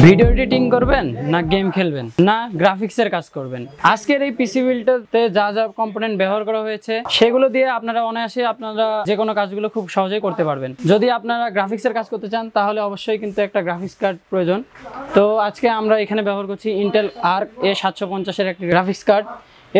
Video editing করবেন না game খেলবেন না গ্রাফিক্সের কাজ করবেন। আজকের এই পিসি বিল্ডটাতে যা যা কম্পোনেন্ট ব্যবহার করা হয়েছে সেগুলো দিয়ে আপনারা অনায়াসে আপনারা যে কোনো কাজগুলো খুব সহজেই করতে পারবেন। যদি আপনারা গ্রাফিক্সের কাজ করতে চান তাহলে অবশ্যই কিন্তু একটা গ্রাফিক্স কার্ড প্রয়োজন। তো আজকে আমরা এখানে ব্যবহার করছি ইন্টেল আর্ক A750 এর একটি গ্রাফিক্স কার্ড।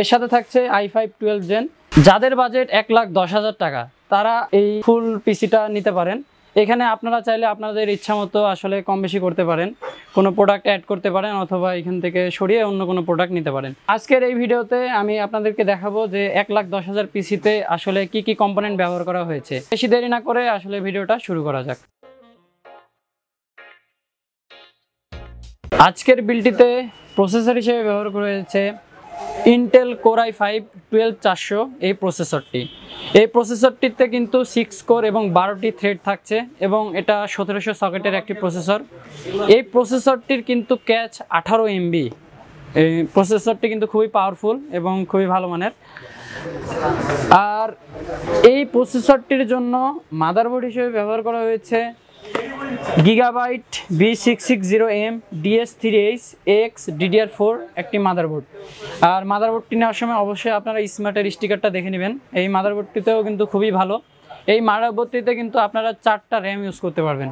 এর সাথে থাকছে i5 12 জেন। যাদের বাজেট 1,10,000 টাকা তারা এই ফুল পিসিটা নিতে পারেন। এখানে আপনারা চাইলে আপনাদের ইচ্ছা মতো আসলে কম বেশি করতে পারেন, কোনো প্রোডাক্ট অ্যাড করতে পারেন অথবা এখান থেকে সরিয়ে অন্য কোনো প্রোডাক্ট নিতে পারেন। আজকের এই ভিডিওতে আমি আপনাদেরকে দেখাবো যে 1,10,000 পিসিতে আসলে কি কি কম্পোনেন্ট ব্যবহার করা হয়েছে। বেশি দেরি না করে আসলে ভিডিওটা শুরু করা যাক। আজকের বিলটিতে প্রসেসর হিসেবে ব্যবহার করা হয়েছে ইন্টেল কোর i5 12400 এই প্রসেসরটি। এই প্রসেসরটিতে কিন্তু 6 কোর এবং 12টি থ্রেড থাকছে এবং এটা 1700 সকেটের একটি প্রসেসর। এই প্রসেসরটির কিন্তু ক্যাচ 18 MB। এই প্রসেসরটি কিন্তু খুবই পাওয়ারফুল এবং খুবই ভালো মানের। আর এই প্রসেসরটির জন্য মাদারবোর্ড হিসেবে ব্যবহার করা হয়েছে Gigabyte B660M DS3H DDR4 একটি মাদারবোর্ড। আর মাদারবোর্ডটি নেওয়ার সময় অবশ্যই আপনারা স্মার্টের স্টিকারটা দেখে নেবেন। এই মাদারবোর্ডটিতেও কিন্তু খুবই ভালো। এই মাদারবোর্ডটিতে কিন্তু আপনারা 4টা র্যাম ইউজ করতে পারবেন।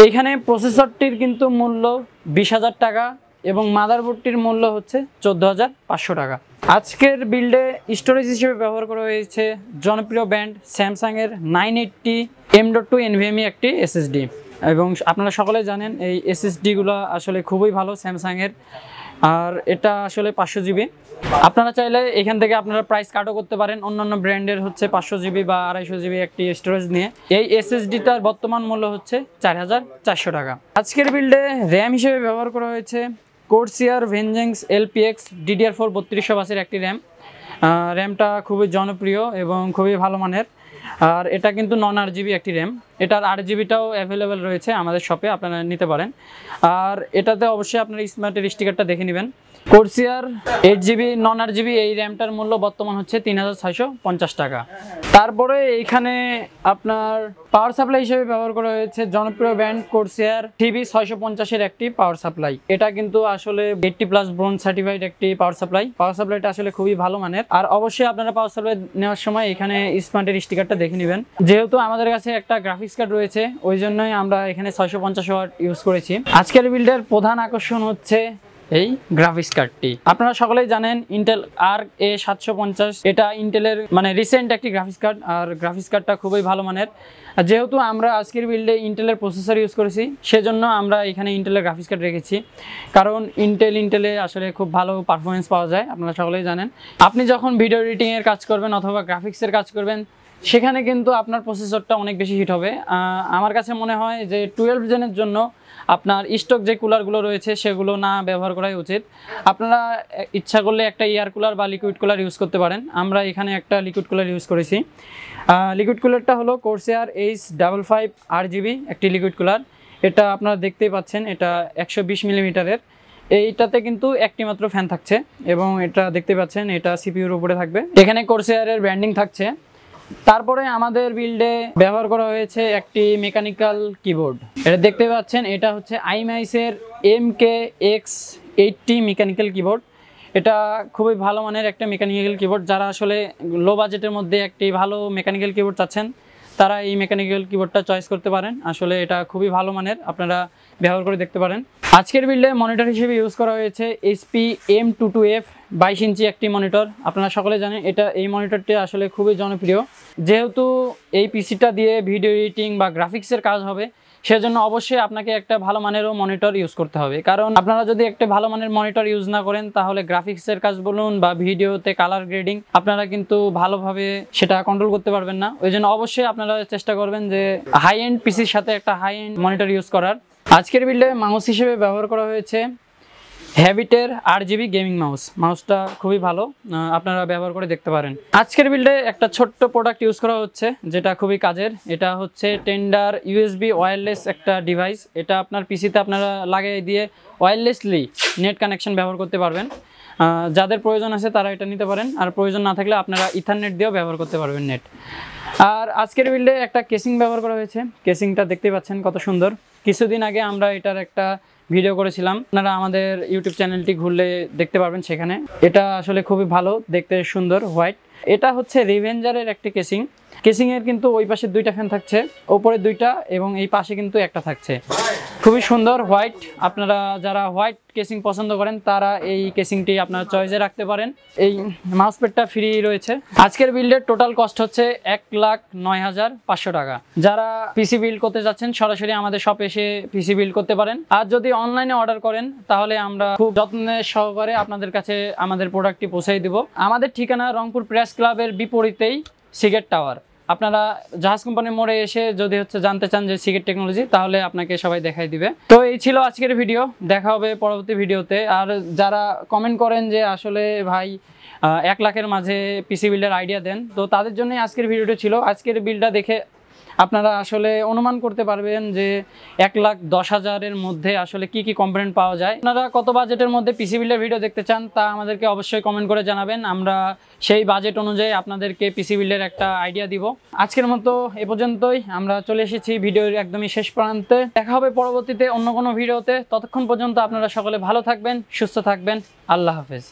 এইখানে প্রসেসরটির কিন্তু মূল্য 20,000 টাকা এবং মাদারবোর্ডটির মূল্য হচ্ছে 14,500 টাকা। আজকের বিল্ডে স্টোরেজ হিসেবে ব্যবহার করা হয়েছে জনপ্রিয় ব্র্যান্ড স্যামসাংয়ের 980 M.2 NVMe একটি SSD। এবং আপনারা সকলে জানেন এই SSDগুলো আসলে খুবই ভালো স্যামসাংয়ের। আর এটা আসলে 500 GB। আপনারা চাইলে এখান থেকে আপনারা প্রাইস কাটও করতে পারেন। অন্যান্য ব্র্যান্ডের হচ্ছে 500 GB বা 250 GB একটি স্টোরেজ নিয়ে। এই SSDটার বর্তমান মূল্য হচ্ছে 4,400 টাকা। আজকের বিল্ডে র্যাম হিসেবে ব্যবহার করা হয়েছে Corsair Vengeance LPX DDR4 3280 একটি র্যাম। র্যামটা খুবই জনপ্রিয় এবং খুবই ভালো মানের। আর এটা কিন্তু নন RGB একটি র্যাম। এটার 8GBটাও অ্যাভেলেবেল রয়েছে আমাদের শপে, আপনারা নিতে পারেন। আর এটাতে অবশ্যই আপনার স্মার্টের স্টিকারটা দেখে নেবেন। Corsair 8GB নন RGB এই র্যামটার মূল্য বর্তমান হচ্ছে 3,650 টাকা। তারপরে এইখানে আপনার পাওয়ার সাপ্লাই হিসেবে ব্যবহার করা হয়েছে জনপ্রিয় ব্র্যান্ড Corsair TB650 এর একটি পাওয়ার সাপ্লাই। এটা কিন্তু আসলে 80+ ব্রোঞ্জ সার্টিফাইড একটি পাওয়ার সাপ্লাই। পাওয়ার সাপ্লাইটা আসলে খুবই ভালো মানের। আর অবশ্যই আপনারা পাওয়ার সাপ্লাই নেওয়ার সময় এখানে স্মার্টের স্টিকারটা দেখে নেবেন। যেহেতু আমাদের কাছে একটা গ্রাফিক্স কার্ড রয়েছে ওই জন্যই আমরা এখানে 650 ওয়াট ইউজ করেছি। আজকের বিল্ডের প্রধান আকর্ষণ হচ্ছে এই গ্রাফিক্স কার্ডটি। আপনারা সকলেই জানেন ইন্টেল আর্ক A750 এটা ইন্টেলের মানে রিসেন্ট একটি গ্রাফিক্স কার্ড। আর গ্রাফিক্স কার্ডটা খুবই ভালো মানের। যেহেতু আমরা আজকের বিল্ডে ইন্টেলের প্রসেসর ইউজ করেছি সেজন্য আমরা এখানে ইন্টেলের গ্রাফিক্স কার্ড রেখেছি। কারণ ইন্টেলে আসলে খুব ভালো পারফরমেন্স পাওয়া যায়, আপনারা সকলেই জানেন। আপনি যখন ভিডিও এডিটিংয়ের কাজ করবেন অথবা গ্রাফিক্সের কাজ করবেন সেখানে কিন্তু আপনার প্রসেসরটা অনেক বেশি হিট হবে। আমার কাছে মনে হয় যে 12 জেনের জন্য আপনার স্টক যে কুলারগুলো রয়েছে সেগুলো না ব্যবহার করাই উচিত। আপনারা ইচ্ছা করলে একটা এয়ার কুলার বা লিকুইড কুলার ইউজ করতে পারেন। আমরা এখানে একটা লিকুইড কুলার ইউজ করেছি। লিকুইড কুলারটা হলো Corsair H55 RGB একটি লিকুইড কুলার। এটা আপনারা দেখতেই পাচ্ছেন, এটা 120 মিলিমিটারের। এইটাতে কিন্তু একটি মাত্র ফ্যান থাকছে এবং এটা দেখতে পাচ্ছেন এটা সিপিইউর উপরে থাকবে। এখানে Corsair এর ব্র্যান্ডিং থাকছে। তারপরে আমাদের বিল্ডে ব্যবহার করা হয়েছে একটি মেকানিক্যাল কিবোর্ড। এটা দেখতে পাচ্ছেন এটা হচ্ছে iMac-এর MKX80 মেকানিক্যাল কিবোর্ড। এটা খুবই ভালো মানের একটা মেকানিক্যাল কিবোর্ড। যারা আসলে লো বাজেটের মধ্যে একটি ভালো মেকানিক্যাল কিবোর্ড চাচ্ছেন তারা এই মেকানিক্যাল কিবোর্ডটা চয়েস করতে পারেন। আসলে এটা খুবই ভালো মানের, আপনারা ব্যবহার করে দেখতে পারেন। আজকের বিল্ডে মনিটর হিসেবে ইউজ করা হয়েছে HP M22F 22 ইঞ্চি একটি মনিটর। আপনারা সকলে জানেন এই মনিটরটি আসলে খুবই জনপ্রিয়। যেহেতু এই পিসিটা দিয়ে ভিডিও এডিটিং বা গ্রাফিক্সের কাজ হবে সেজন্য অবশ্যই আপনাকে একটা ভালো মানেরও মনিটর ইউজ করতে হবে। কারণ আপনারা যদি একটা ভালো মানের মনিটর ইউজ না করেন তাহলে গ্রাফিক্সের কাজ বলুন বা ভিডিওতে কালার গ্রেডিং আপনারা কিন্তু ভালোভাবে সেটা কন্ট্রোল করতে পারবেন না। ওই জন্য অবশ্যই আপনারা চেষ্টা করবেন যে হাই এন্ড পিসির সাথে একটা হাই এন্ড মনিটর ইউজ করার। আজকের বিল্ডে মাউস হিসেবে ব্যবহার করা হয়েছে হ্যাবিটের RGB গেমিং মাউসটা খুবই ভালো, আপনারা ব্যবহার করে দেখতে পারেন। আজকের বিল্ডে একটা ছোট্ট প্রোডাক্ট ইউজ করা হচ্ছে যেটা খুবই কাজের। এটা হচ্ছে টেন্ডার USB ওয়্যারলেস একটা ডিভাইস। এটা আপনার পিসিতে আপনারা লাগিয়ে দিয়ে ওয়্যারলেসলি নেট কানেকশন ব্যবহার করতে পারবেন। যাদের প্রয়োজন আছে তারা এটা নিতে পারেন, আর প্রয়োজন না থাকলে আপনারা ইথারনেট দিয়েও ব্যবহার করতে পারবেন নেট। আর আজকের বিল্ডে একটা কেসিং ব্যবহার করা হয়েছে। কেসিংটা দেখতে পাচ্ছেন কত সুন্দর। কিছুদিন আগে আমরা এটার একটা ভিডিও করেছিলাম, আপনারা আমাদের ইউটিউব চ্যানেলটি ঘুরলে দেখতে পারবেন সেখানে। এটা আসলে খুবই ভালো, দেখতে সুন্দর হোয়াইট। এটা হচ্ছে রিভেঞ্জারের একটি কেসিংয়ের কিন্তু ওই পাশে 2টা ফ্যান থাকছে, ওপরে 2টা এবং এই পাশে কিন্তু একটা থাকছে, খুবই সুন্দর হোয়াইট। আপনারা যারা হোয়াইট কেসিং পছন্দ করেন তারা এই কেসিংটি আপনার চয়েসে রাখতে পারেন। এই মাউসপ্যাডটা ফ্রি রয়েছে। আজকের বিল্ডের টোটাল কস্ট হচ্ছে 1,09,500 টাকা। যারা পিসি বিল্ড করতে যাচ্ছেন সরাসরি আমাদের শপে এসে পিসি বিল্ড করতে পারেন, আর যদি অনলাইনে অর্ডার করেন তাহলে আমরা খুব যত্নের সহকারে আপনাদের কাছে আমাদের প্রোডাক্টটি পৌঁছাই দিব। আমাদের ঠিকানা রংপুর প্রেস ক্লাবের বিপরীতেই সিগেট টাওয়ার। আপনারা জাহাজ কোম্পানির মোড়ে এসে যদি জানতে চান যে সিগেট টেকনোলজি, তাহলে আপনাকে সবাই দেখাই দিবে। তো এই ছিল আজকের ভিডিও, দেখা হবে পরবর্তী ভিডিওতে। আর যারা কমেন্ট করেন যে আসলে ভাই 1 লাখের মাঝে পিসি বিল্ডের আইডিয়া দেন, তো তাদের জন্যই আজকের ভিডিওটা ছিল। আজকের বিলটা দেখে আপনারা আসলে অনুমান করতে পারবেন যে 1,10,000-এর মধ্যে আসলে কি কি কম্পোনেন্ট পাওয়া যায়। আপনারা কত বাজেটের মধ্যে পিসি বিল্ডের ভিডিও দেখতে চান তা আমাদেরকে অবশ্যই কমেন্ট করে জানাবেন। আমরা সেই বাজেট অনুযায়ী আপনাদেরকে পিসি বিল্ডের একটা আইডিয়া দিব। আজকের মতো এ পর্যন্তই, আমরা চলে এসেছি ভিডিওর একদমই শেষ প্রান্তে। দেখা হবে পরবর্তীতে অন্য কোনো ভিডিওতে। ততক্ষণ পর্যন্ত আপনারা সকলে ভালো থাকবেন, সুস্থ থাকবেন। আল্লাহ হাফেজ।